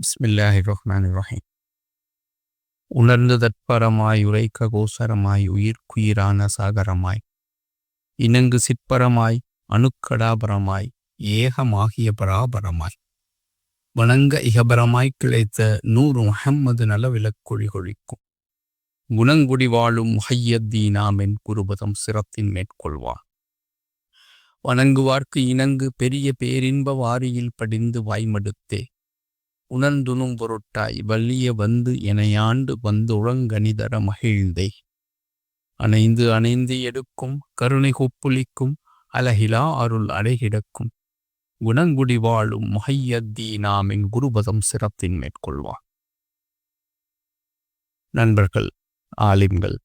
பிஸ்மில்லாஹிர்ரஹ்மானிர்ரஹீம். உணர்ந்து தற்பரமாய் உரைக்க கோசரமாய் உயிர்க்குயிரான சாகரமாய் இணங்கு சிற்பரமாய் அணுக்கடாபரமாய் ஏகமாகிய பராபரமாய் வணங்க இகபரமாய் கிளைத்த நூறு முஹம்மது நலவிலக்கொழி கொழிக்கும் குணங்குடி வாழும் முஹையத்தீனாமென் குருபதம் சிரத்தின் மேற்கொள்வார். வணங்குவார்க்கு இணங்கு பெரிய பேரின்ப வாரியில் படிந்து வாய்மடுத்தே உணர்ந்துணும் பொருட்டாய் வலிய வந்து எனையாண்டு வந்து உளங்கனிதர மகிழ்ந்தே அணைந்து அணைந்து எடுக்கும் கருணை கொப்புளிக்கும் அலகிலா அருள் அடைகிடக்கும் குணங்குடி வாழும் முஹையத்தீனாமின் குருபதம் சிரத்தின் மேற்கொள்வார். நண்பர்கள், ஆலிம்கள்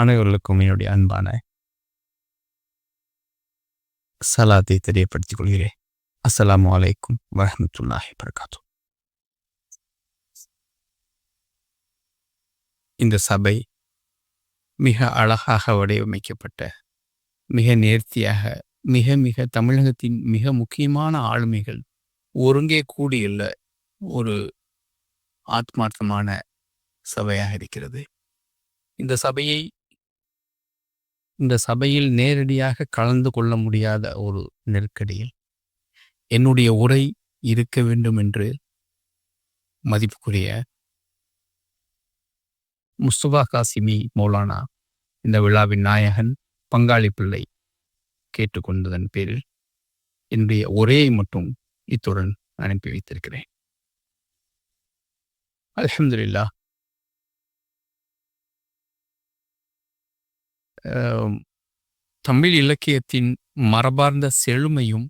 அனைவர்களுக்கும் என்னுடைய அன்பான சலாத்தை தெரியப்படுத்திக் கொள்கிறேன். அஸ்ஸலாமு அலைக்கும் வரஹ்மத்துல்லாஹி வபரகாத்துஹு. இந்த சபை மிக அழகாக வடிவமைக்கப்பட்ட, மிக நேர்த்தியாக, மிக மிக தமிழகத்தின் மிக முக்கியமான ஆளுமைகள் ஒருங்கே கூடியுள்ள ஒரு ஆத்மார்த்தமான சபையாக இருக்கிறது. இந்த சபையில் நேரடியாக கலந்து கொள்ள முடியாத ஒரு நெருக்கடியில் என்னுடைய உரை இருக்க வேண்டும் என்று மதிப்புக்குரிய முஸ்தபா காசிமி மௌலானா, இந்த விழாவின் நாயகன், பங்காளி பிள்ளை கேட்டுக்கொண்டதன் பேரில் என்னுடைய உரையை மட்டும் இத்துடன் அனுப்பி வைத்திருக்கிறேன். அல்ஹம்துலில்லாஹ். தமிழ் இலக்கியத்தின் மரபார்ந்த செழுமையும்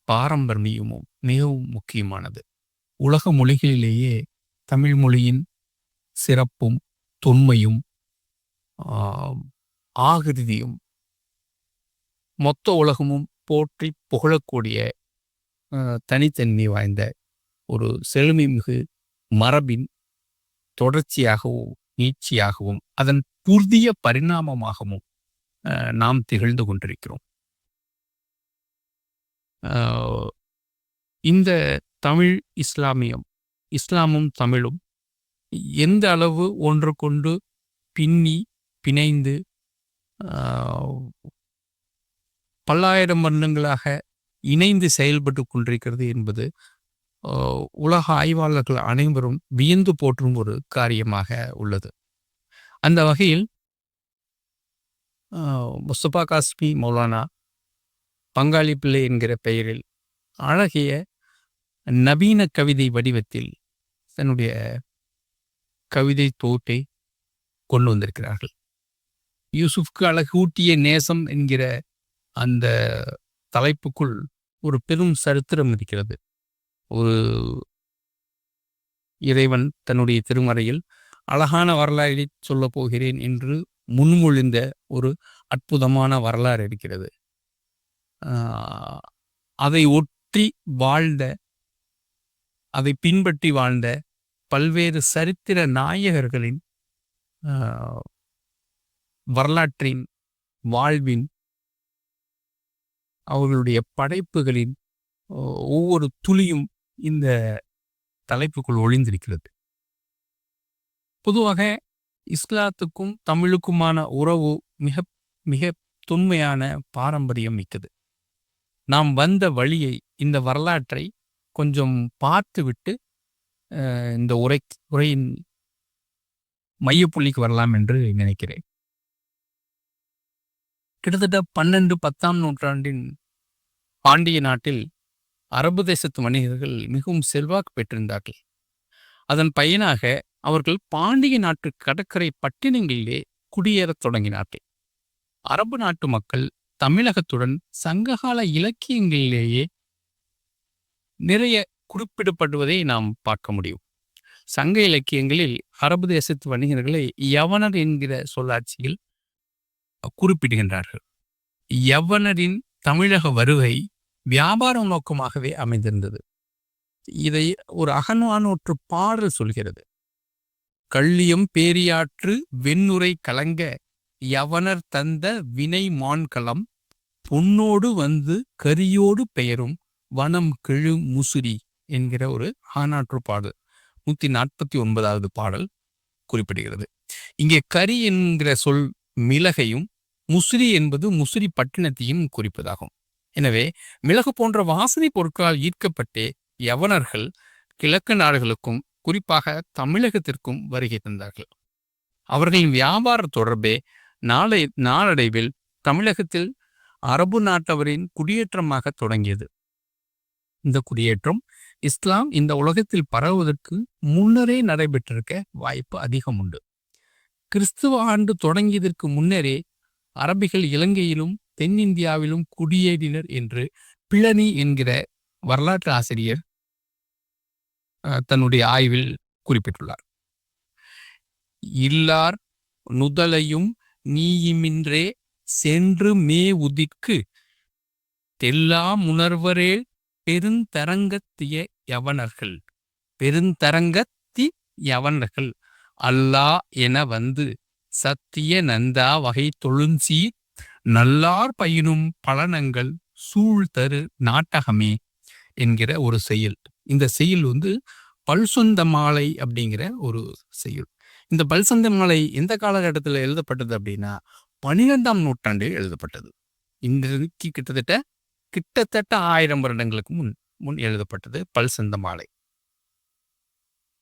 பாரம்பரியமும் மிகவும் முக்கியமானது. உலக மொழிகளிலேயே தமிழ் மொழியின் சிறப்பும் தொன்மையும் ஆகிருதியும் மொத்த உலகமும் போற்றி புகழக்கூடிய தனித்தன்மை வாய்ந்த ஒரு செழுமை மிகு மரபின் தொடர்ச்சியாகவும் நீட்சியாகவும் அதன் புதிய பரிணாமமாகவும் நாம் திகழ்ந்து கொண்டிருக்கிறோம். இந்த தமிழ் இஸ்லாமும் தமிழும் எந்த அளவு ஒன்றுக்கொண்டு பின்னி பிணைந்து பல்லாயிரம் வருடங்களாக இணைந்து செயல்பட்டு கொண்டிருக்கிறது என்பது உலக ஆய்வாளர்கள் அனைவரும் வியந்து போற்றும் ஒரு காரியமாக உள்ளது. அந்த வகையில் முஸ்தபா காசிமி மௌலானா பங்காளி பிள்ளை என்கிற பெயரில் அழகிய நவீன கவிதை வடிவத்தில் தன்னுடைய கவிதை தொகுப்பை கொண்டு வந்திருக்கிறார்கள். யூசுஃப்க்கு அழகூட்டிய நேசம் என்கிற அந்த தலைப்புக்குள் ஒரு பெரும் சரித்திரம் இருக்கிறது. ஒரு இறைவன் தன்னுடைய திருமறையில் அழகான வரலாறை சொல்லப் போகிறேன் என்று முன்மொழிந்த ஒரு அற்புதமான வரலாறு இருக்கிறது. அதை ஒற்றி வாழ்ந்த, அதை பின்பற்றி வாழ்ந்த பல்வேறு சரித்திர நாயகர்களின் வரலாற்றின், வாழ்வின், அவர்களுடைய படைப்புகளின் ஒவ்வொரு துளியும் இந்த தலைப்புக்குள் ஒளிந்திருக்கிறது. பொதுவாக இஸ்லாத்துக்கும் தமிழுக்குமான உறவு மிக மிக தொன்மையான பாரம்பரியம் மிக்கது. நாம் வந்த வழியை, இந்த வரலாற்றை கொஞ்சம் பார்த்துவிட்டு இந்த உரையின் மையப்புள்ளிக்கு வரலாம் என்று நினைக்கிறேன். கிட்டத்தட்ட 12-10ஆம் நூற்றாண்டின் பாண்டிய நாட்டில் அரபு தேசத்து வணிகர்கள் மிகவும் செல்வாக்கு பெற்றிருந்தார்கள். அதன் பயனாக அவர்கள் பாண்டிய நாட்டு கடற்கரை பட்டினங்களிலே குடியேறத் தொடங்கினார்கள். அரபு நாட்டு மக்கள் தமிழகத்துடன் சங்ககால இலக்கியங்களிலேயே நிறைய குறிப்பிடப்படுவதை நாம் பார்க்க முடியும். சங்க இலக்கியங்களில் அரபு தேசத்து வணிகர்களை யவனர் என்கிற சொல்லாட்சியில் குறிப்பிடுகின்றார்கள். யவனரின் தமிழக வருகை வியாபார நோக்கமாகவே அமைந்திருந்தது. இதை ஒரு அகநானூற்று பாடல் சொல்கிறது. கள்ளியம் பேரியாற்று வெண்ணுரை கலங்க யவனர் தந்த வினை மான்களம் பொன்னோடு வந்து கரியோடு பெயரும் வனம் கெழு முசிறி என்கிற ஒரு ஆனாற்று பாடல் 149வது பாடல் குறிப்பிடுகிறது. இங்கே கரி என்கிற சொல் மிளகையும், முசிறி என்பது முசிறி பட்டினத்தையும் குறிப்பதாகும். எனவே மிளகு போன்ற வாசனை பொருட்களால் ஈர்க்கப்பட்டே யவனர்கள் கிழக்கு நாடுகளுக்கும் குறிப்பாக தமிழகத்திற்கும் வருகை தந்தார்கள். அவர்களின் வியாபார தொடர்பே நாளடைவில் தமிழகத்தில் அரபு நாட்டவரின் குடியேற்றமாக தொடங்கியது. இந்த குடியேற்றம் இஸ்லாம் இந்த உலகத்தில் பரவுவதற்கு முன்னரே நடைபெற்றிருக்க வாய்ப்பு அதிகம் உண்டு. கிறிஸ்துவ ஆண்டு தொடங்கியதற்கு முன்னரே அரபிகள் இலங்கையிலும் தென்னிந்தியாவிலும் குடியேறினர் என்று பிளனி என்கிற வரலாற்று ஆசிரியர் தன்னுடைய ஆய்வில் குறிப்பிட்டுள்ளார். இல்லார் நுதலையும் நீயுமின்றே சென்று மே உதிக்கு தெல்லா முணர்வரே பெருந்தரங்கத்திய யவனர்கள் அல்லா என வந்து சத்திய நந்தா வகை தொழுஞ்சி நல்லார் பயினும் பலனங்கள் சூழ்தரு நாட்டகமே என்கிற ஒரு செய்யுள். இந்த செய்யுள் பல்சொந்த மாலை அப்படிங்கிற ஒரு செய்யுள். இந்த பல்சொந்த மாலை எந்த காலகட்டத்தில் எழுதப்பட்டது அப்படின்னா 12ஆம் நூற்றாண்டில் எழுதப்பட்டது. இன்றைக்கு கிட்டத்தட்ட 1000 வருடங்களுக்கு முன் எழுதப்பட்டது பல்சந்த மாலை.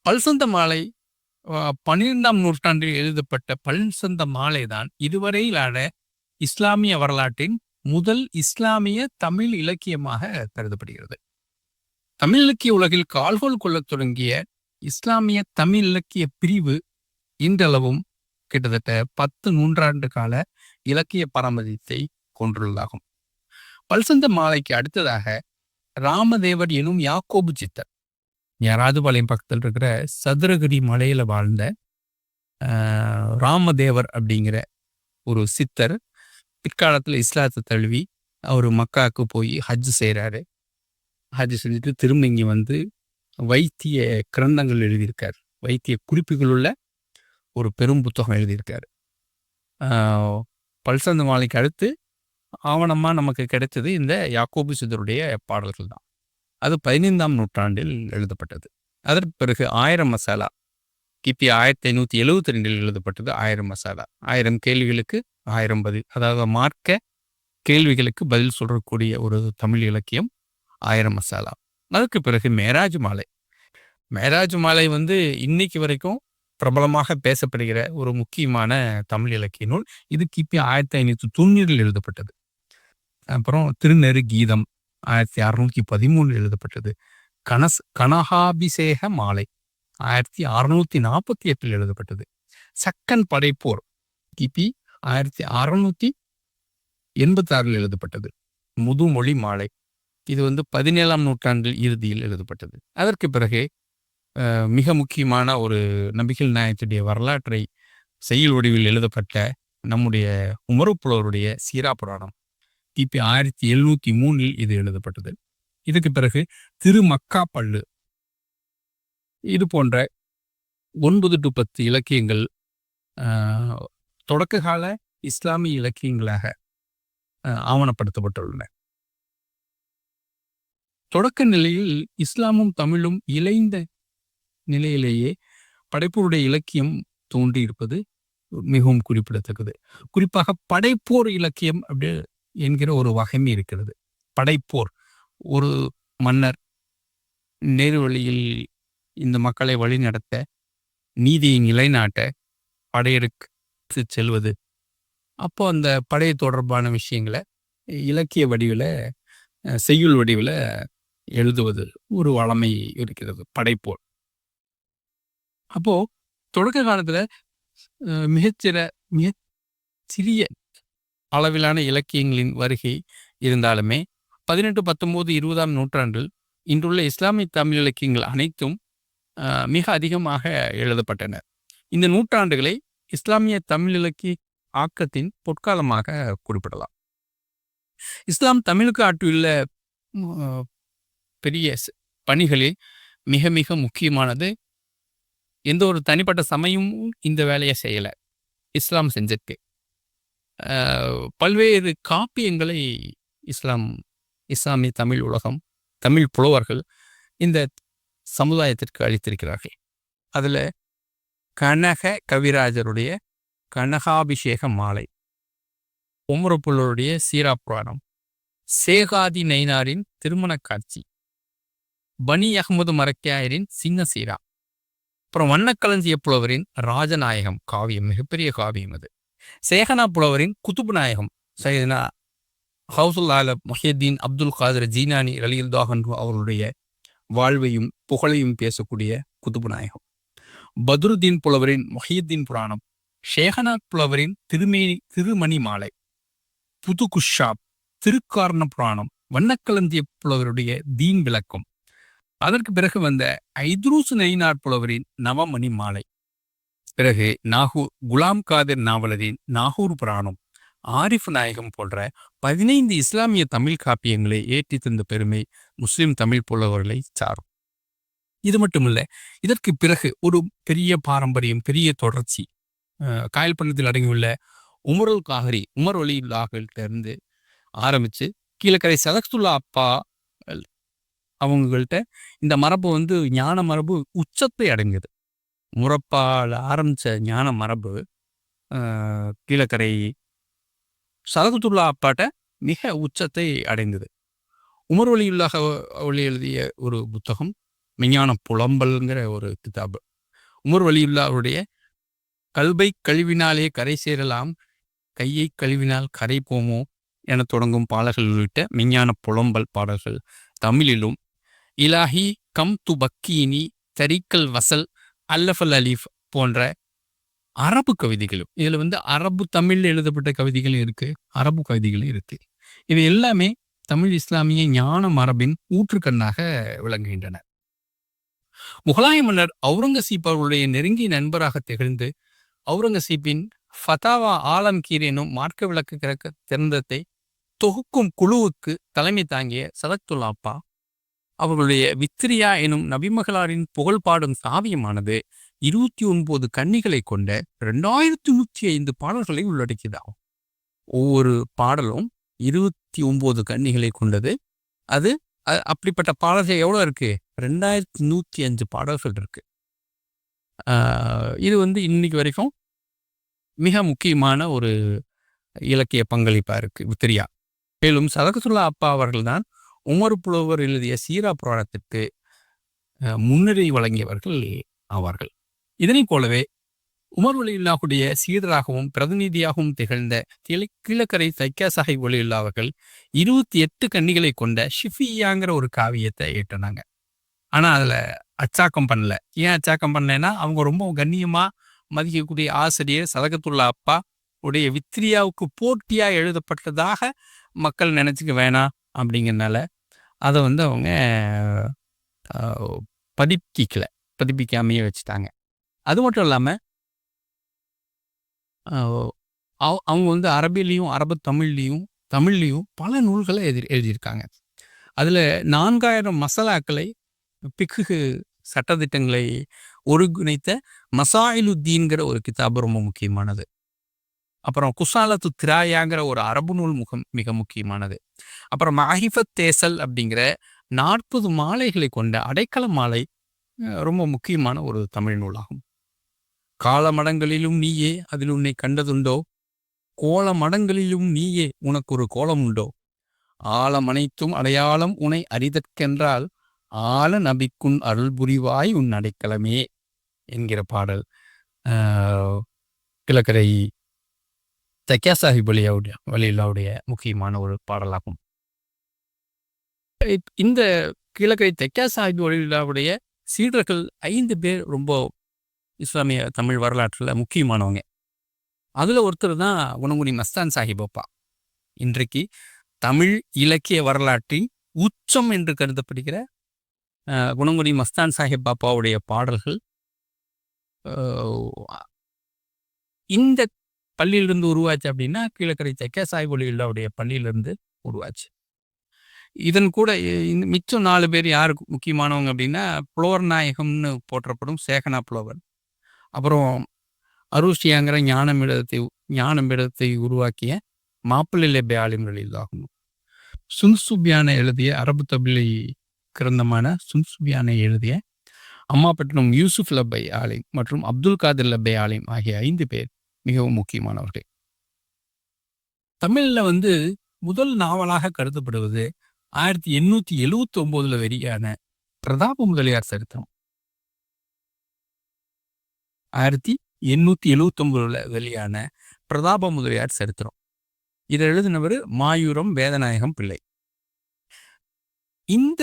பல்சந்த மாலை 12ஆம் நூற்றாண்டில் எழுதப்பட்ட பல்சந்த மாலை தான் இதுவரையிலான இஸ்லாமிய வரலாற்றின் முதல் இஸ்லாமிய தமிழ் இலக்கியமாக கருதப்படுகிறது. தமிழ் இலக்கிய உலகில் கால்கோல் கொள்ளத் தொடங்கிய இஸ்லாமிய தமிழ் இலக்கிய பிரிவு இன்றளவும் கிட்டத்தட்ட 10 நூற்றாண்டு கால இலக்கிய பாரம்பரியத்தை கொண்டுள்ளதாகும். பல்சந்த மாலைக்கு அடுத்ததாக ராமதேவர் எனும் யாக்கோபு சித்தர், யாராதுபாளையம் பக்கத்தில் இருக்கிற சதுரகிரி மலையில வாழ்ந்த ராமதேவர் அப்படிங்கிற ஒரு சித்தர் பிற்காலத்தில் இஸ்லாத்தை தழுவி அவர் மக்காவுக்கு போய் ஹஜ் செய்கிறாரு. ஹஜ் செஞ்சுட்டு திரும்ப இங்கே வைத்திய கிரந்தங்கள் எழுதியிருக்கார். வைத்திய குறிப்புகள் உள்ள ஒரு பெரும் புத்தகம் எழுதியிருக்காரு. பல்சந்த மாலைக்கு அடுத்து ஆவணமாக நமக்கு கிடைத்தது இந்த யாக்கோபு சித்தருடைய பாடல்கள் தான். அது 15ஆம் நூற்றாண்டில் எழுதப்பட்டது. அதற்கு பிறகு 1000 மசாலா கிபி 1572 எழுதப்பட்டது. 1000 மசாலா, 1000 கேள்விகளுக்கு 1000 பதில், அதாவது மார்க்க கேள்விகளுக்கு பதில் சொல்லக்கூடிய ஒரு தமிழ் இலக்கியம் 1000 மசாலா. அதுக்கு பிறகு மேராஜ் மாலை. மேராஜ் மாலை இன்னைக்கு வரைக்கும் பிரபலமாக பேசப்படுகிற ஒரு முக்கியமான தமிழ் இலக்கிய நூல். இது கிபி 1590 எழுதப்பட்டது. அப்புறம் திருநெரு கீதம் 1613 எழுதப்பட்டது. கனகாபிஷேக மாலை 1648 எழுதப்பட்டது. சக்கன் படைப்போர் கிபி 1686 எழுதப்பட்டது. முதுமொழி மாலை இது 17ஆம் நூற்றாண்டில் இறுதியில் எழுதப்பட்டது. அதற்கு பிறகு மிக முக்கியமான ஒரு நபிகள் நாயகத்துடைய வரலாற்றை செய்யுள் வடிவில் எழுதப்பட்ட நம்முடைய உமறுப்புலவருடைய சீரா புராணம் கிபி 1703 இது எழுதப்பட்டது. இதுக்கு பிறகு திருமக்கா பள்ளு, இது போன்ற 9 to 10 இலக்கியங்கள் தொடக்க கால இஸ்லாமிய இலக்கியங்களாக ஆவணப்படுத்தப்பட்டுள்ளன. தொடக்க நிலையில் இஸ்லாமும் தமிழும் இணைந்த நிலையிலேயே படைப்போருடைய இலக்கியம் தோன்றியிருப்பது மிகவும் குறிப்பிடத்தக்கது. குறிப்பாக படைப்போர் இலக்கியம் அப்படி என்கிற ஒரு வகைமை இருக்கிறது. படைப்போர், ஒரு மன்னர் நேரு வழியில் இந்த மக்களை வழி நடத்த, நீதியை நிலைநாட்ட படையெடுத்து செல்வது. அப்போ அந்த படை தொடர்பான விஷயங்களை இலக்கிய வடிவில், செய்யுள் வடிவில் எழுதுவது ஒரு வளமை இருக்கிறது, படைப்போர். அப்போ தொடக்க காலத்துல மிக சிறிய அளவிலான இலக்கியங்களின் வருகை இருந்தாலுமே 18, 19, 20ஆம் நூற்றாண்டில் இன்றுள்ள இஸ்லாமிய தமிழ் இலக்கியங்கள் அனைத்தும் மிக அதிகமாக எழுதப்பட்டன. இந்த நூற்றாண்டுகளை இஸ்லாமிய தமிழ் இலக்கிய ஆக்கத்தின் பொற்காலமாக குறிப்பிடலாம். இஸ்லாம் தமிழுக்கு ஆற்றியுள்ள பெரிய பணிகளில் மிக மிக முக்கியமானது, எந்த ஒரு தனிப்பட்ட சமயமும் இந்த வேலையை செய்யலை, இஸ்லாம் செஞ்சிருக்கு. பல்வேறு காப்பியங்களை இஸ்லாமிய தமிழ் உலகம் தமிழ் புலவர்கள் இந்த சமுதாயத்திற்கு அளித்திருக்கிறார்கள். அதுல கனக கவிராஜருடைய கனகாபிஷேக மாலை, உமரப்புலருடைய சீரா புராணம், சேகாதி நைனாரின் திருமண காட்சி, பனி அகமது மரக்கியாயரின் சின்ன சீரா, அப்புறம் வண்ணக்களஞ்சிய புலவரின் ராஜநாயகம் காவியம், மிகப்பெரிய காவியம் அது, சேகனா புலவரின் குதுபு நாயகம் சையதுனா ஹவுசுல் ஆலம் முஹியத்தீன் அப்துல் காதர் ஜீனானி ரலியல்லாஹு அவர்களுடைய வாழ்வையும் புகழையும் பேசக்கூடிய குதுபு நாயகம், பத்ருதீன் புலவரின் முஹியத்தீன் புராணம், ஷேகனா புலவரின் திருமணி மாலை, புது குஷாப், திருக்காரண புராணம், வண்ணக்களஞ்சிய புலவருடைய தீன் விளக்கம், அதற்கு பிறகு வந்த ஐத்ரூஸ் நயினார் புலவரின் நவமணி மாலை, பிறகு குலாம் காதிர் நாவலரின் நாகூர் புராணம், ஆரிஃப் நாயகம் போன்ற 15 இஸ்லாமிய தமிழ் காப்பியங்களை ஏற்றி தந்த பெருமை முஸ்லிம் தமிழ் புலவர்களை சாரும். இது மட்டுமல்ல, இதற்கு பிறகு ஒரு பெரிய பாரம்பரியம், பெரிய தொடர்ச்சி காயல்பண்ணத்தில் அடங்கியுள்ள உமருல் காஹரி, உமர் வலியுல்லாஹிலிருந்து ஆரம்பிச்சு கீழக்கரை சதக்துல்லா அப்பா அவங்கள்ட்ட இந்த மரபு ஞான மரபு உச்சத்தை அடைந்தது. முறப்பால் ஆரம்பிச்ச ஞான மரபு கீழக்கரை சதகத்துல்லா அப்பாட்ட மிக உச்சத்தை அடைந்தது. உமர் வலியுல்லாஹ் ஒளி எழுதிய ஒரு புத்தகம் விஞ்ஞான புலம்பல்ங்கிற ஒரு கிதாபு. உமர் வலியுல்லா அவருடைய கல்வை கழுவினாலே கரை சேரலாம், கையை கழுவினால் கரை போமோ என தொடங்கும் பாடல்கள் உள்ளிட்ட விஞ்ஞான புலம்பல் பாடல்கள் தமிழிலும், இலாஹி கம் து பக்கீனி, தரிக்கல் வசல், அல்லஃபல் அலீஃப் போன்ற அரபு கவிதைகளும், இதுல அரபு தமிழில் எழுதப்பட்ட கவிதைகளும் இருக்கு, அரபு கவிதைகளும் இருக்கு. இவை எல்லாமே தமிழ் இஸ்லாமிய ஞான மரபின் ஊற்றுக்கண்ணாக விளங்குகின்றன. முகலாய மன்னர் அவுரங்கசீப் அவர்களுடைய நெருங்கிய நண்பராக திகழ்ந்து அவுரங்கசீப்பின் ஃபதாவா ஆலம்கீர் எனும் மார்க்க விளக்கு திறந்தத்தை தொகுக்கும் குழுவுக்கு தலைமை தாங்கிய சதக்துல்லா அப்பா அவர்களுடைய வித்ரியா எனும் நபிமகளாரின் புகழ் பாடும் காவியமானது 29 கன்னிகளை கொண்ட 2105 பாடல்களை உள்ளடக்கியதாகும். ஒவ்வொரு பாடலும் 29 கன்னிகளை கொண்டது. அது அப்படிப்பட்ட பாடல்கள் எவ்வளோ இருக்கு? 2105 பாடல்கள் இருக்கு. இது இன்னைக்கு வரைக்கும் மிக முக்கியமான ஒரு இலக்கிய பங்களிப்பா இருக்கு வித்ரியா. மேலும் சதகத்துல்லா அப்பா அவர்கள்தான் உமர் புலவர் எழுதிய சீரா புராணத்திற்கு முன்னுரை வழங்கியவர்கள் ஆவார்கள். இதனை போலவே உமர் வலியுல்லாஹுடைய சீடராகவும் பிரதிநிதியாகவும் திகழ்ந்த கீழக்கரை தைக்கா சாஹிப் வலியுல்லா அவர்கள் 28 கன்னிகளை கொண்ட ஷிஃபியாங்கிற ஒரு காவியத்தை ஏற்றினாங்க. ஆனா அதுல அச்சாக்கம் பண்ணல. ஏன் அச்சாக்கம் பண்ணலைன்னா, அவங்க ரொம்ப கண்ணியமா மதிக்கக்கூடிய ஆசிரியர் சதகத்துல்லா அப்பா உடைய வித்ரியாவுக்கு போட்டியா எழுதப்பட்டதாக மக்கள் நினைச்சுக்க வேணாம் அப்படிங்கிறதுனால அதை அவங்க பதிப்பிக்காமையே வச்சுட்டாங்க. அது மட்டும் இல்லாம அவங்க அரபிலையும் அரபு தமிழ்லையும் பல நூல்களை எழுதியிருக்காங்க. அதுல 4000 மசாலாக்களை, பிக்கு சட்டதிட்டங்களை ஒருங்கிணைத்த மசாயிலுத்தீன்கிற ஒரு கிதாபு ரொம்ப முக்கியமானது. அப்புறம் குசாலத்து திராயாங்கிற ஒரு அரபு நூல் மிக முக்கியமானது. அப்புறம் மாஹிஃபத் தேசல் அப்படிங்கிற 40 மாலைகளை கொண்ட அடைக்கல மாலை ரொம்ப முக்கியமான ஒரு தமிழ் நூலாகும். காலமடங்களிலும் நீயே அதில் உன்னை கண்டதுண்டோ, கோலமடங்களிலும் நீயே உனக்கு ஒரு கோலம் உண்டோ, ஆழமனைத்தும் அடையாளம் உனை அறிதற்கென்றால் ஆல நபிக்குன் அருள் புரிவாய் உன் அடைக்கலமே என்கிற பாடல் கிழக்கரை தைக்கா சாஹிப் வலியுல்லாவுடைய முக்கியமான ஒரு பாடலாகும். இந்த கீழக்கரை தைக்கா சாஹிப் வலியுல்லாவுடைய சீடர்கள் 5 பேர் ரொம்ப இஸ்லாமிய தமிழ் வரலாற்றில் முக்கியமானவங்க. அதுல ஒருத்தர் தான் குணங்குடி மஸ்தான் சாஹிப் அப்பா. இன்றைக்கு தமிழ் இலக்கிய வரலாற்றின் உச்சம் என்று கருதப்படுகிற குணங்குடி மஸ்தான் சாஹிப் பாப்பாவுடைய பாடல்கள் இந்த பள்ளியிலிருந்து உருவாச்சு அப்படின்னா கீழக்கரை தைக்கா சாஹிப் வலியுல்லாவுடைய பள்ளியிலிருந்து உருவாச்சு. இதன் கூட மிச்சம் 4 பேர் யாருக்கு முக்கியமானவங்க அப்படின்னா, புலவர் நாயகம்னு போற்றப்படும் சேகனா புலவர், அப்புறம் அரூஷியாங்கிற ஞானமிடத்தை உருவாக்கிய மாப்பிள்ளை ஆலிம் வலியுல்லாஹும், சுன்சுபியான எழுதிய அரபு தமிழை கிரந்தமான சுன்சுபியானை எழுதிய அம்மாபட்டினம் யூசுப் லப்பை ஆலிம் மற்றும் அப்துல் காதிர் லப்பை ஆலிம் ஆகிய 5 பேர் மிகவும் முக்கியமானவர்கள். தமிழ்ல வந்து முதல் நாவலாக கருதப்படுவது 1879 வெளியான பிரதாப முதலியார் சரித்திரம். 1879 வெளியான பிரதாப முதலியார் சரித்திரம். இதை எழுதினவர் மாயூரம் வேதநாயகம் பிள்ளை. இந்த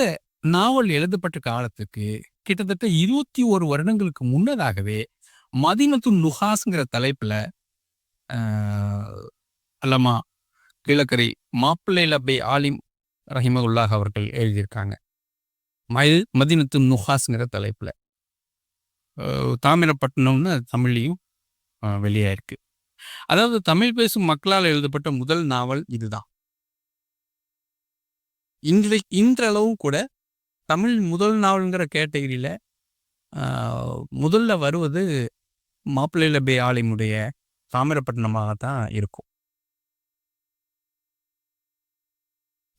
நாவல் எழுதப்பட்ட காலத்துக்கு கிட்டத்தட்ட 21 வருடங்களுக்கு முன்னதாகவே மதீனத்து நுஹாஸ்ங்கிற தலைப்புல அல்லமா கிழக்கரை மாப்பிள்ளை லப்பை ஆலிம் ரஹிமகுல்லாஹ் அவர்கள் எழுதியிருக்காங்க. மதீனத்து நுஹாஸ்ங்கிற தலைப்புல தாமிரப்பட்டினம்னு தமிழ்லையும் வெளியாயிருக்கு. அதாவது தமிழ் பேசும் மக்களால் எழுதப்பட்ட முதல் நாவல் இதுதான். இன்றளவும் கூட தமிழ் முதல் நாவல்ங்கிற கேட்டகரியில முதல்ல வருவது மாப்பிள்ளை லப்பை ஆலிமுடைய தாமிரப்பட்டினமாகத்தான் இருக்கும்.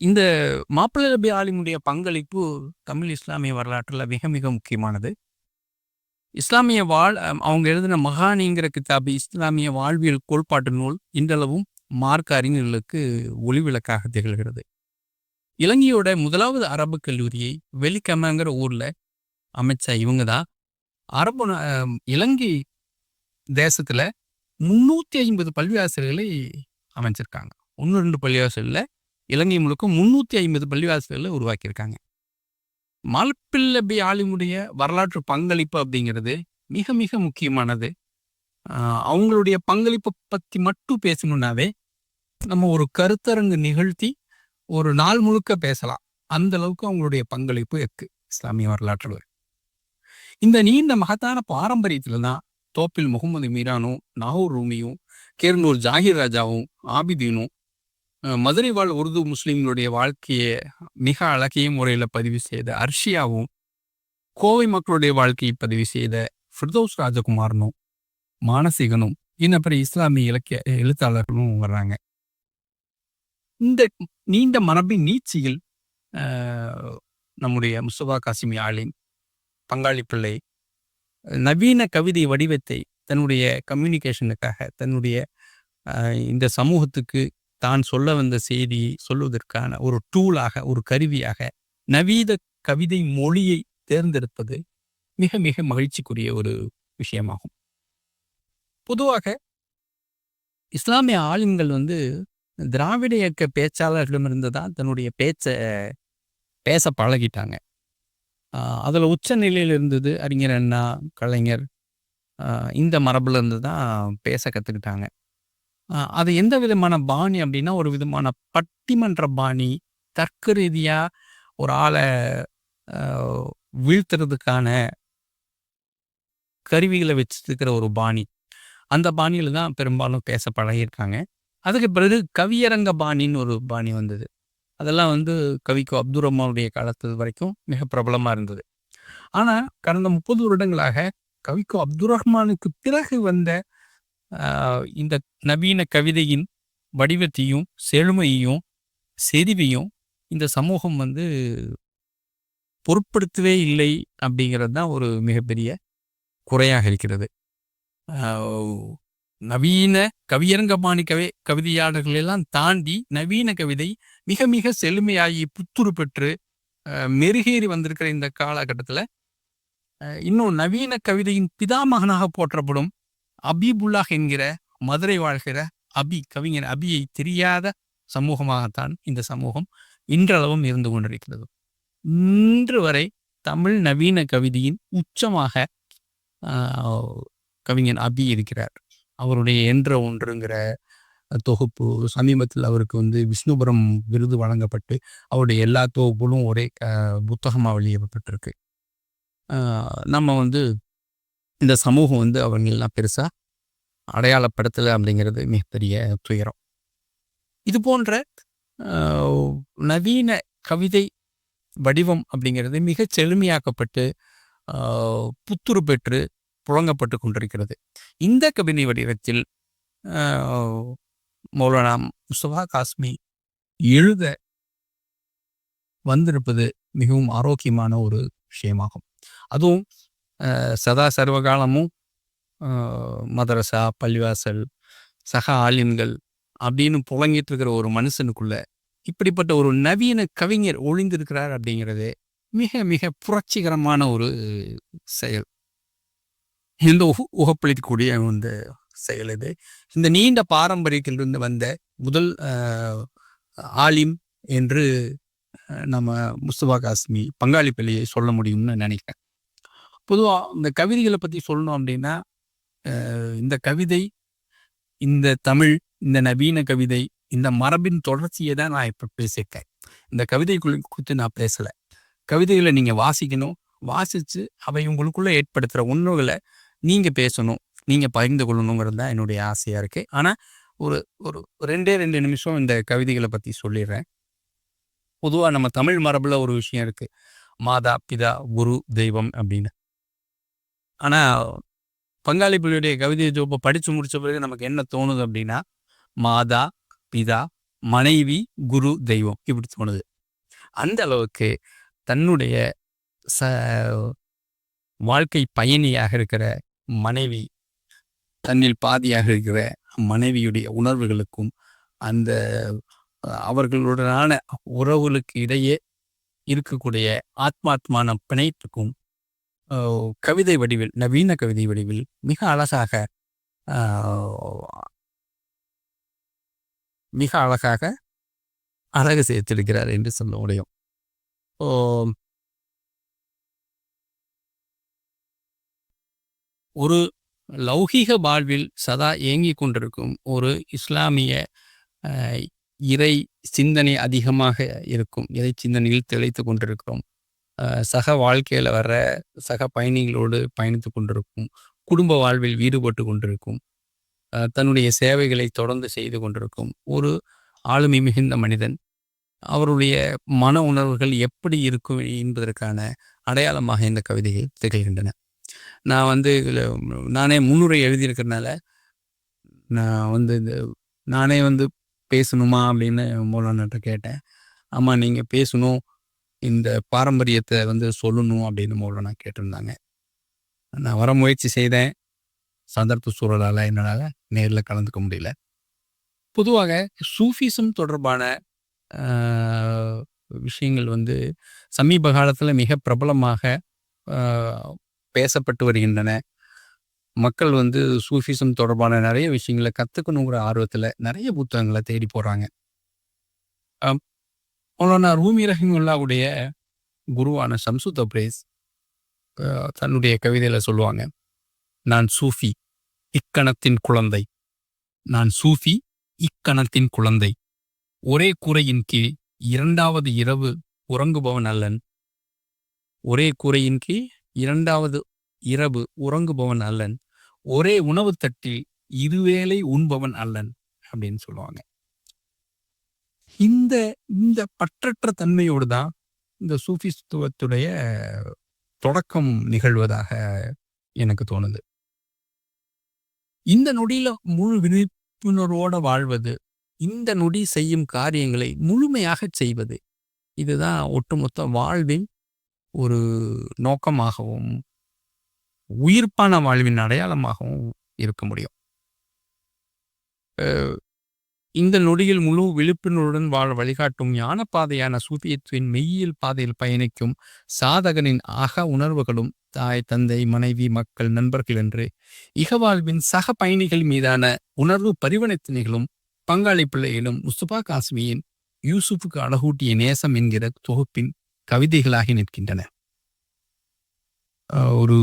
இந்த மாப்பிள்ளை லப்பை ஆலிமுடைய பங்களிப்பு தமிழ் இஸ்லாமிய வரலாற்றில் மிக மிக முக்கியமானது. இஸ்லாமிய அவங்க எழுதின மகானிங்கிற கிதாபு இஸ்லாமிய வாழ்வியல் கோட்பாட்டு நூல் இன்றளவும் மார்க்க அறிஞர்களுக்கு ஒளிவிளக்காக திகழ்கிறது. இலங்கையோட முதலாவது அரபு கல்லூரியை வெலிகமங்கிற ஊர்ல அமைச்ச இவங்க தான் இலங்கை தேசத்துல 350 பள்ளிவாசல்களை அமைச்சிருக்காங்க. 1-2 பள்ளிவாசல்ல இலங்கை முழுக்க 350 பள்ளிவாசல்களை உருவாக்கியிருக்காங்க. மாப்பிள்ளை லப்பை ஆலிமுடைய வரலாற்று பங்களிப்பு அப்படிங்கிறது மிக மிக முக்கியமானது. அவங்களுடைய பங்களிப்பை பத்தி மட்டும் பேசணும்னாவே நம்ம ஒரு கருத்தரங்கு நிகழ்த்தி ஒரு நாள் முழுக்க பேசலாம். அந்த அளவுக்கு அவங்களுடைய பங்களிப்பு இருக்கு இஸ்லாமிய வரலாற்றில். இந்த நீண்ட மகத்தான பாரம்பரியத்துல தான் தோப்பில் முகமது மீரானும் நாகூர் ரூமியும் கேர்னூர் ஜாகிர் ராஜாவும் ஆபிதீனும் மதுரை வாழ் உருது முஸ்லீம்களுடைய வாழ்க்கையை மிக அழகிய முறையில பதிவு செய்த அர்ஷியாவும் கோவை மக்களுடைய வாழ்க்கையை பதிவு செய்த ஃபிர்தௌஸ் ராஜகுமாரனும் மானசீகனும் இன்ன பிற இஸ்லாமிய இலக்கிய எழுத்தாளர்களும் வர்றாங்க. இந்த நீண்ட மரபின் நீட்சியில் நம்முடைய முஸ்தபா காசிமி ஆலிம் பங்காளி பிள்ளை நவீன கவிதை வடிவத்தை தன்னுடைய கம்யூனிகேஷனுக்காக தன்னுடைய இந்த சமூகத்துக்கு தான் சொல்ல வந்த செய்தியை சொல்வதற்கான ஒரு டூலாக ஒரு கருவியாக நவீன கவிதை மொழியை தேர்ந்தெடுப்பது மிக மிக மகிழ்ச்சிக்குரிய ஒரு விஷயமாகும். பொதுவாக இஸ்லாமிய ஆலிம்கள் வந்து திராவிட இயக்க பேச்சாளர்களிடமிருந்து தான் தன்னுடைய பேச பழகிட்டாங்க. அதில் உச்ச நிலையில் இருந்தது அறிஞர் அண்ணா, கலைஞர், இந்த மரபுல இருந்து தான் பேச கற்றுக்கிட்டாங்க. அது எந்த விதமான பாணி அப்படின்னா ஒரு விதமான பட்டிமன்ற பாணி, தர்க்க ரீதியாக ஒரு ஆளை வீழ்த்துறதுக்கான கருவிகளை வச்சிருக்கிற ஒரு பாணி. அந்த பாணியில் தான் பெரும்பாலும் பேச பழகியிருக்காங்க. அதுக்கு பிறகு கவியரங்க பாணின்னு ஒரு பாணி வந்தது. அதெல்லாம் வந்து கவிக்கோ அப்துல் ரஹ்மானுடைய காலத்து வரைக்கும் மிக பிரபலமாக இருந்தது. ஆனால் கடந்த 30 வருடங்களாக கவிக்கோ அப்துல் ரஹ்மானுக்கு பிறகு வந்த இந்த நவீன கவிதையின் வடிவத்தையும் செழுமையையும் செறிவையும் இந்த சமூகம் வந்து பொருட்படுத்தவே இல்லை அப்படிங்கிறது தான் ஒரு மிகப்பெரிய குறையாக இருக்கிறது. நவீன கவியரங்கபாணி கவிதையாளர்கள் எல்லாம் தாண்டி நவீன கவிதை மிக மிக செழுமையாகி புத்துரு பெற்று மெருகேறி வந்திருக்கிற இந்த காலகட்டத்தில் இன்னும் நவீன கவிதையின் பிதாமகனாக போற்றப்படும் அபீபுல்லாஹ் என்கிற மதுரை வாழ்கிற கவிஞர் அபியை தெரியாத சமூகமாகத்தான் இந்த சமூகம் இன்றளவும் இருந்து கொண்டிருக்கிறது. இன்று வரை தமிழ் நவீன கவிதையின் உச்சமாக கவிஞர் அபி இருக்கிறார். அவருடைய என்ற ஒன்றுங்கிற தொகுப்பு சமீபத்தில் அவருக்கு வந்து விஷ்ணுபுரம் விருது வழங்கப்பட்டு அவருடைய எல்லா தொகுப்புகளும் ஒரே புத்தகமாக வெளியிடப்பட்டிருக்கு. நம்ம வந்து இந்த சமூகம் வந்து அவங்களெல்லாம் பெருசாக அடையாளப்படுத்தலை அப்படிங்கிறது மிகப்பெரிய துயரம். இது போன்ற நவீன கவிதை வடிவம் அப்படிங்கிறது மிக செழுமையாக்கப்பட்டு புத்துரு பெற்று புழங்கப்பட்டு கொண்டிருக்கிறது. இந்த கவிதை வடிவத்தில் மௌலானா முஸ்தபா காசிமி எழுத வந்திருப்பது மிகவும் ஆரோக்கியமான ஒரு விஷயமாகும். அதுவும் சதா சர்வகாலமும் மதரசா, பள்ளிவாசல், சக ஆலிம்கள் அப்படின்னு புழங்கிட்டு இருக்கிற ஒரு மனுஷனுக்குள்ள இப்படிப்பட்ட ஒரு நவீன கவிஞர் ஒளிந்திருக்கிறார் அப்படிங்கிறது மிக மிக புரட்சிகரமான ஒரு செயல். இந்த உகப்படுத்தக்கூடிய இந்த செயல் இது. இந்த நீண்ட பாரம்பரியத்திலிருந்து வந்த முதல் ஆலிம் என்று நம்ம முஸ்தபா காஸ்மி பங்காளி பிள்ளையை சொல்ல முடியும்னு நினைக்கிறேன். பொதுவாக இந்த கவிதைகளை பற்றி சொல்லணும் அப்படின்னா இந்த கவிதை, இந்த தமிழ், இந்த நவீன கவிதை, இந்த மரபின் தொடர்ச்சியை தான் நான் இப்போ பேசியிருக்கேன். இந்த கவிதைக்குள்ள குறித்து நான் பேசலை. கவிதைகளை நீங்கள் வாசிக்கணும், வாசித்து அவை உங்களுக்குள்ள ஏற்படுத்துகிற உணர்வுகளை நீங்கள் பேசணும், நீங்கள் பகிர்ந்து கொள்ளணுங்கிறது தான் என்னுடைய ஆசையாக இருக்குது. ஆனால் ஒரு ஒரு 2 நிமிஷம் இந்த கவிதைகளை பற்றி சொல்லிடுறேன். பொதுவாக நம்ம தமிழ் மரபில் ஒரு விஷயம் இருக்குது, மாதா, பிதா, குரு, தெய்வம் அப்படின்னு. ஆனால் பங்காளி பிள்ளையுடைய கவிதை ஜோப்பை படித்து முடித்த பிறகு நமக்கு என்ன தோணுது அப்படின்னா, மாதா, பிதா, மனைவி, குரு, தெய்வம் இப்படி தோணுது. அந்த அளவுக்கு தன்னுடைய வாழ்க்கை பயணியாக இருக்கிற மனைவி, தன்னில் பாதியாக இருக்கிற மனைவியுடைய உணர்வுகளுக்கும் அந்த அவர்களுடனான உறவுகளுக்கு இடையே இருக்கக்கூடிய ஆத்மாத்மான பிணைப்புக்கும் கவிதை வடிவில், நவீன கவிதை வடிவில் மிக அழகாக அழகு சேர்த்திருக்கிறார் என்று சொல்ல முடியும். ஒரு லௌகீக வாழ்வில் சதா ஏங்கிக் கொண்டிருக்கும் ஒரு இஸ்லாமிய இறை சிந்தனை அதிகமாக இருக்கும், இறை சிந்தனையில் திளைத்து கொண்டிருக்கிறோம், சக வாழ்க்கையில் வர்ற சக பயணிகளோடு பயணித்து கொண்டிருக்கும், குடும்ப வாழ்வில் ஈடுபட்டு கொண்டிருக்கும், தன்னுடைய சேவைகளை தொடர்ந்து செய்து கொண்டிருக்கும் ஒரு ஆளுமை மிகுந்த மனிதன் அவருடைய மன உணர்வுகள் எப்படி இருக்கும் என்பதற்கான அடையாளமாக இந்த கவிதைகள் திகழ்கின்றன. நான் இதில் நானே முன்னுரை எழுதியிருக்கிறதுனால நான் நானே பேசணுமா அப்படின்னு மௌலானாட்ட கேட்டேன். ஆமாம், நீங்கள் பேசணும், இந்த பாரம்பரியத்தை சொல்லணும் அப்படின்னு மௌலானா கேட்டிருந்தாங்க. நான் வர முயற்சி செய்தேன். சந்தர்ப்ப சூழலால் என்னால் நேரில் கலந்துக்க முடியல. பொதுவாக சூஃபிசம் தொடர்பான விஷயங்கள் சமீப காலத்தில் மிக பிரபலமாக பேசப்பட்டு வருகின்றன. மக்கள் சூஃபிசம் தொடர்பான நிறைய விஷயங்களை கற்றுக்கணுங்கிற ஆர்வத்தில் நிறைய புத்தகங்களை தேடி போகிறாங்க. மௌலானா ரூமி ரஹிமுல்லாவுடைய குருவான ஷம்சு தப்ரேஸ் தன்னுடைய கவிதையில் சொல்லுவாங்க, நான் சூஃபி இக்கணத்தின் குழந்தை, நான் சூஃபி இக்கணத்தின் குழந்தை, ஒரே கூரையின் கீழ் 2வது இரவு உறங்குபவன் அல்லன், ஒரே கூரையின் கீழ் 2வது இரவு உறங்குபவன் அல்லன், ஒரே உணவு தட்டில் 2 வேளை உண்பவன் அல்லன் அப்படின்னு சொல்லுவாங்க. இந்த பற்றற்ற தன்மையோடு தான் இந்த சூஃபித்துவத்துடைய தொடக்கம் நிகழ்வதாக எனக்கு தோணுது. இந்த நொடியில முழு விழிப்புணர்வோட வாழ்வது, இந்த நொடி செய்யும் காரியங்களை முழுமையாக செய்வது, இதுதான் ஒட்டுமொத்த வாழ்வின் ஒரு நோக்கமாகவும் உயிர்ப்பான வாழ்வின் அடையாளமாகவும் இருக்க முடியும். இந்த நொடியில் முழு விழிப்புணர்வுடன் வாழ வழிகாட்டும் ஞானப்பாதையான சூஃபியத்துவின் மெய்யியல் பாதையில் பயணிக்கும் சாதகனின் அக உணர்வுகளும் தாய், தந்தை, மனைவி, மக்கள், நண்பர்கள் என்று இகவாழ்வின் சக பயணிகள் மீதான உணர்வு பரிவர்த்தனைகளும் பங்காளி பிள்ளையிலும் முஸ்தபா காஸ்மியின் யூசுஃபுக்கு அழகூட்டிய நேசம் என்கிற தொகுப்பின் கவிதைகளாகி நிற்கின்றன. ஒரு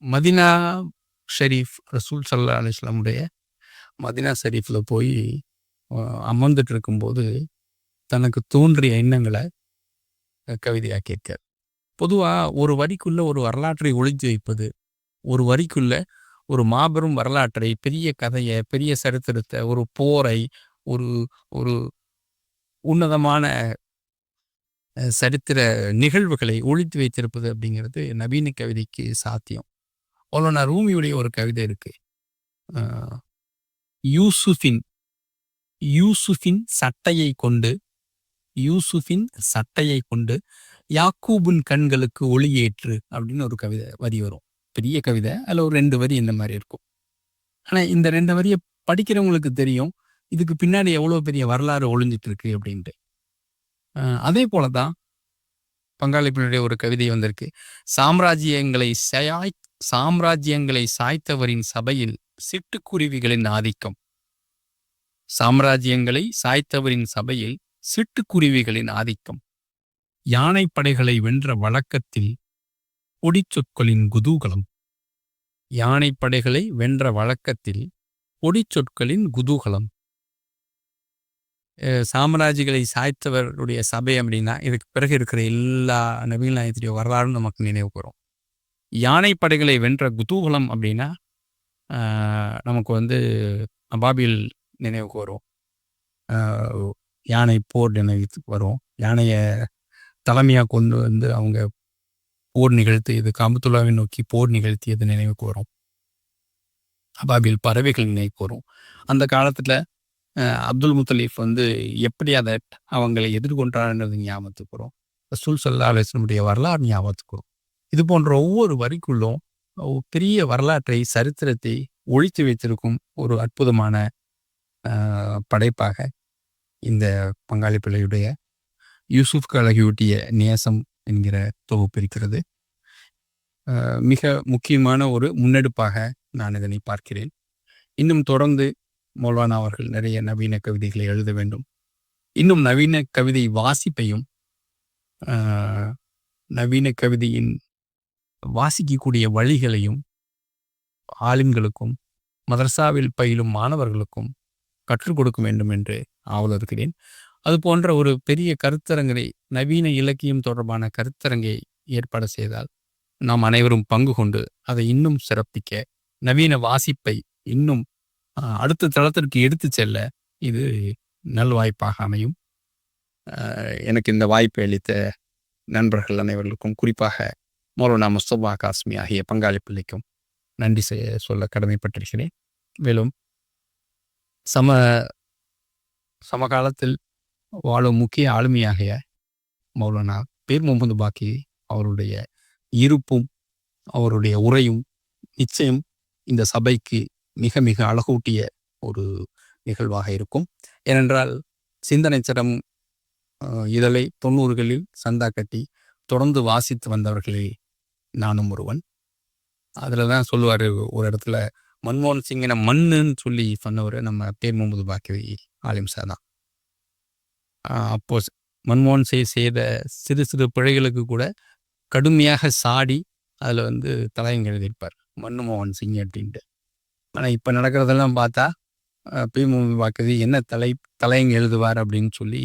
மதினா ஷெரீஃப், ரசூல் ஸல்லல்லாஹு அலைஹி வஸல்லமுடைய மதினா ஷெரீஃபில் போய் அமர்ந்துட்டு இருக்கும்போது தனக்கு தோன்றிய எண்ணங்களை கவிதையாக்கியிருக்கார். பொதுவாக ஒரு வரிக்குள்ள ஒரு வரலாற்றை ஒளித்து வைப்பது, ஒரு வரிக்குள்ள ஒரு மாபெரும் வரலாற்றை, பெரிய கதையை, பெரிய சரித்திரத்தை, ஒரு போரை, ஒரு ஒரு உன்னதமான சரித்திர நிகழ்வுகளை ஒளித்து வைத்திருப்பது அப்படிங்கிறது நவீன கவிதைக்கு சாத்தியம். மௌலானா ரூமியுடைய ஒரு கவிதை இருக்கு, யூசுஃபின் சட்டையை கொண்டு யூசுஃபின் சட்டையை கொண்டு யாக்கூபின் கண்களுக்கு ஒளியேற்று அப்படின்னு ஒரு கவிதை வரி வரும். பெரிய கவிதை. அதில் ஒரு 2 வரி இந்த மாதிரி இருக்கும். ஆனா இந்த 2 வரிய படிக்கிறவங்களுக்கு தெரியும் இதுக்கு பின்னாடி எவ்வளவு பெரிய வரலாறு ஒளிஞ்சிட்டு இருக்கு அப்படின்ட்டு. அதே போலதான் பங்காளிப்பினுடைய ஒரு கவிதை வந்திருக்கு. சாம்ராஜ்யங்களை சாய்த்தவரின் சபையில் சிட்டுக்குருவிகளின் ஆதிக்கம். சாம்ராஜ்யங்களை சாய்த்தவரின் சபையில் சிட்டுக்குருவிகளின் ஆதிக்கம். யானை படைகளை வென்ற வழக்கத்தில் பொடிச்சொற்களின் குதூகலம். யானை படைகளை வென்ற வழக்கத்தில் பொடிச்சொற்களின் குதூகலம். சாம்ராஜ்யங்களை சாய்த்தவருடைய சபை அப்படின்னா இதுக்கு பிறகு இருக்கிற எல்லா நபிகள் நாயகத்துடைய வரலாறும் நமக்கு நினைவுக்கு வரும். யானை படைகளை வென்ற குதூகலம் அப்படின்னா நமக்கு வந்து அபாபில் நினைவுக்கு வரும். யானை போர் நினைவுக்கு வரும். யானையை தலைமையாக கொண்டு வந்து அவங்க போர் நிகழ்த்தியது, காபத்துல்லாவை நோக்கி போர் நிகழ்த்தியது நினைவுக்கு வரும். அபாபில் பறவைகள் நினைவுக்கு வரும். அந்த காலத்தில் அப்துல் முத்தலீஃப் வந்து எப்படி அதை அவங்களை எதிர்கொண்டாருன்றது ஞாபகத்துக்கு வரும். ரசூல் ஸல்லல்லாஹு அலைஹி வஸல்லம் வரலாறு ஞாபகத்துக்கு வரும். இது போன்ற ஒவ்வொரு வரிக்குள்ளும் பெரிய வரலாற்றை, சரித்திரத்தை ஒழித்து வைத்திருக்கும் ஒரு அற்புதமான படைப்பாக இந்த பங்காளி பிள்ளையுடைய யூசுஃப்க்கு அழகியூட்டிய நேசம் என்கிற தொகுப்பு இருக்கிறது. மிக முக்கியமான ஒரு முன்னெடுப்பாக நான் இதனை பார்க்கிறேன். இன்னும் தொடர்ந்து மௌலானா அவர்கள் நிறைய நவீன கவிதைகளை எழுத வேண்டும். இன்னும் நவீன கவிதை வாசிப்பையும் நவீன கவிதையின் வாசிக்கக்கூடிய வழிகளையும் ஆலிம்களுக்கும் மதரசாவில் பயிலும் மாணவர்களுக்கும் கற்றுக் கொடுக்க வேண்டும் என்று ஆவல் இருக்கிறேன். அது போன்ற ஒரு பெரிய கருத்தரங்கை, நவீன இலக்கியம் தொடர்பான கருத்தரங்கை ஏற்பாடு செய்தால் நாம் அனைவரும் பங்கு கொண்டு அதை இன்னும் சிறப்பிக்க, நவீன வாசிப்பை இன்னும் அடுத்த தளத்திற்கு எடுத்து செல்ல இது நல்வாய்ப்பாக அமையும். எனக்கு இந்த வாய்ப்பை அளித்த நண்பர்கள் அனைவர்களுக்கும், குறிப்பாக மௌலானா முஸ்தபா காஸ்மி ஆகிய பங்காளி பிள்ளைக்கும் நன்றி சொல்ல கடமைப்பட்டிருக்கிறேன். மேலும் சமகாலத்தில் வாழும் முக்கிய ஆளுமையாகிய மௌலானா பீர் முகமது பாக்கி அவருடைய இருப்பும் அவருடைய உரையும் நிச்சயம் இந்த சபைக்கு மிக மிக அழகூட்டிய ஒரு நிகழ்வாக இருக்கும். ஏனென்றால் சிந்தனை சரம் இதழை 90களில் சந்தா கட்டி தொடர்ந்து வாசித்து வந்தவர்களில் நானும் ஒருவன். அதில் தான் சொல்லுவார் ஒரு இடத்துல, மன்மோகன் சிங்கின மண்ணுன்னு சொல்லி சொன்னவர் நம்ம பேர் முகமது பாக்கி ஆலிம் சார் தான். அப்போ மன்மோகன் செய்த சிறு சிறு பிழைகளுக்கு கூட கடுமையாக சாடி அதில் வந்து தலையங்க எழுதியிருப்பார், மன்மோகன் சிங் அப்படின்ட்டு. ஆனால் இப்போ நடக்கிறதெல்லாம் பார்த்தா பேர் முகமது பாக்கி என்ன தலையங்க எழுதுவார் அப்படின்னு சொல்லி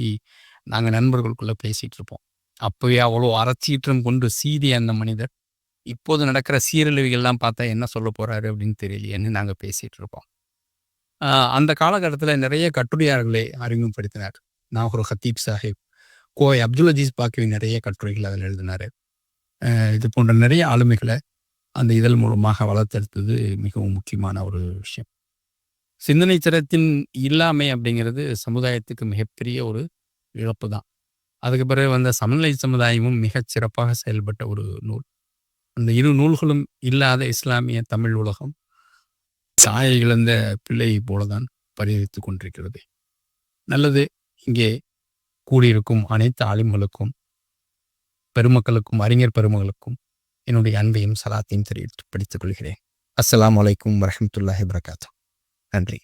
நாங்கள் நண்பர்களுக்குள்ளே பேசிகிட்டு இருப்போம். அப்போவே அவ்வளோ அறச்சீற்றம் கொண்டு சீரிய அந்த மனிதர் இப்போது நடக்கிற சீரழிவுகள்லாம் பார்த்தா என்ன சொல்ல போகிறாரு அப்படின்னு தெரியலையேன்னு நாங்கள் பேசிகிட்டு இருப்போம். அந்த காலகட்டத்தில் நிறைய கட்டுரையாளர்களை அறிமுகப்படுத்தினார். நாகூர் ஹத்தீப் சாஹிப், கோவை அப்துல் அஜீஸ் பாக்கிவி நிறைய கட்டுரைகள் அதில் எழுதினார். இது போன்ற நிறைய ஆளுமைகளை அந்த இதழ் மூலமாக வளர்த்தெடுத்தது மிகவும் முக்கியமான ஒரு விஷயம். சிந்தனை திறத்தின் இல்லாமை அப்படிங்கிறது சமுதாயத்துக்கு மிகப்பெரிய ஒரு இழப்பு தான். அதுக்கு பிறகு வந்த சமநிலை சமுதாயமும் மிகச் சிறப்பாக செயல்பட்ட ஒரு நூல். அந்த இரு நூல்களும் இல்லாத இஸ்லாமிய தமிழ் உலகம் சாயை இழந்த பிள்ளையை போலதான் பரிதவித்து கொண்டிருக்கிறது. நல்லது. இங்கே கூடியிருக்கும் அனைத்து ஆலிம்களுக்கும், பெருமக்களுக்கும், அறிஞர் பெருமக்களுக்கும் என்னுடைய அன்பையும் சலாத்தையும் தெரிவித்து படித்துக் கொள்கிறேன். அஸ்ஸலாமு அலைக்கும் வரஹ்மத்துல்லாஹி வபரகாத்துஹு. நன்றி.